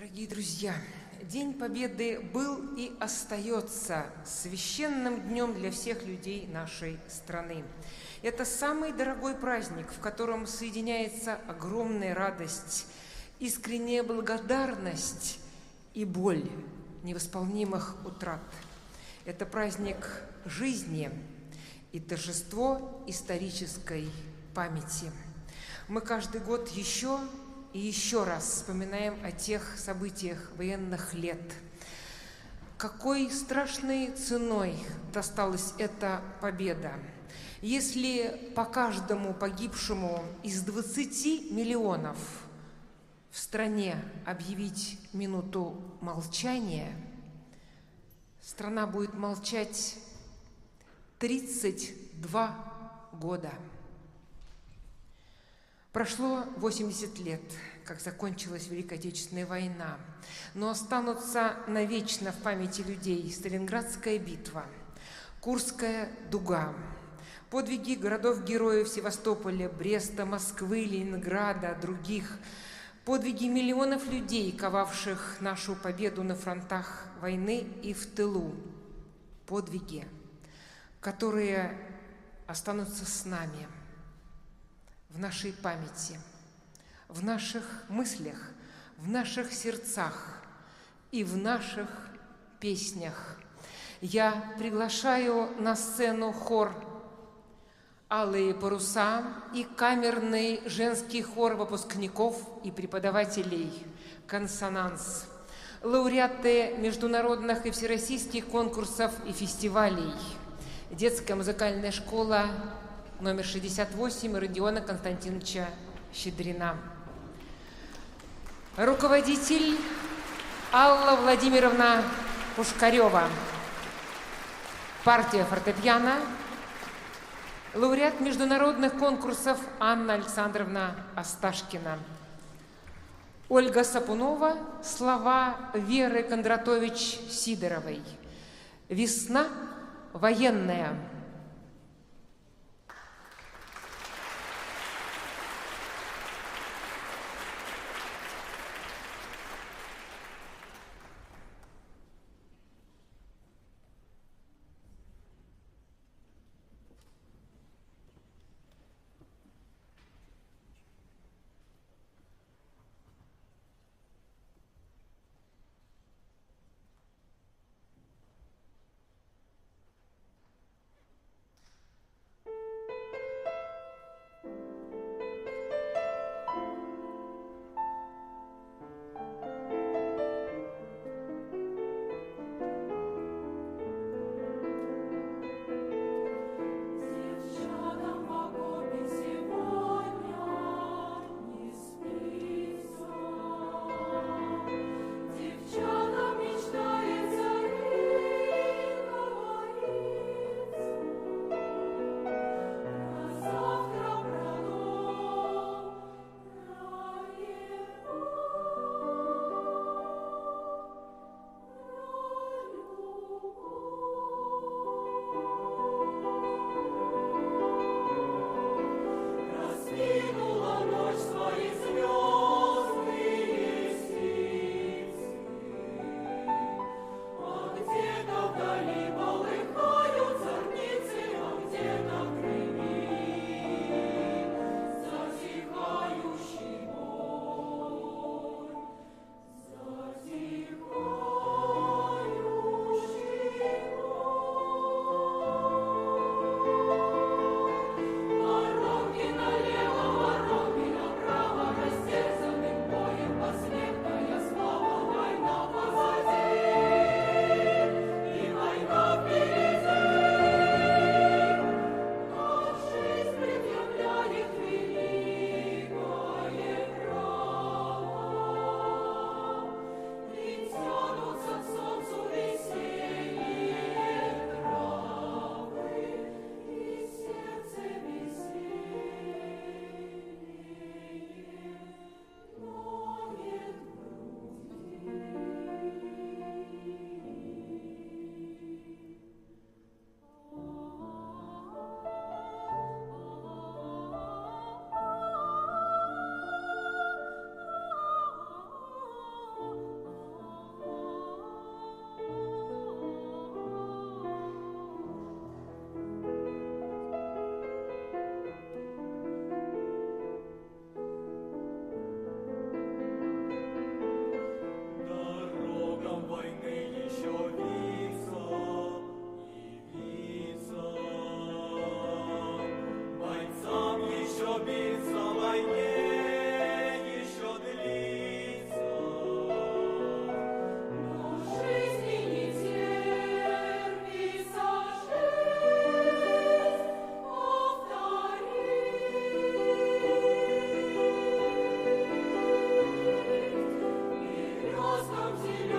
Дорогие друзья, День Победы был и остается священным днем для всех людей нашей страны. Это самый дорогой праздник, в котором соединяется огромная радость, искренняя благодарность и боль невосполнимых утрат. Это праздник жизни и торжество исторической памяти. Мы каждый год еще и еще раз вспоминаем о тех событиях военных лет. Какой страшной ценой досталась эта победа? Если по каждому погибшему из 20 миллионов в стране объявить минуту молчания, страна будет молчать 32 года. Прошло 80 лет, как закончилась Великая Отечественная война, но останутся навечно в памяти людей Сталинградская битва, Курская дуга, подвиги городов-героев Севастополя, Бреста, Москвы, Ленинграда, других, подвиги миллионов людей, ковавших нашу победу на фронтах войны и в тылу, подвиги, которые останутся с нами, в нашей памяти, в наших мыслях, в наших сердцах и в наших песнях. Я приглашаю на сцену хор «Алые паруса» и камерный женский хор выпускников и преподавателей «Консонанс», лауреаты международных и всероссийских конкурсов и фестивалей, детская музыкальная школа номер 68 Родиона Константиновича Щедрина. Руководитель Алла Владимировна Пушкарева. Партия фортепиано. Лауреат международных конкурсов Анна Александровна Осташкина. Ольга Сапунова. Слова Веры Кондратович-Сидоровой. «Весна военная». зеленый.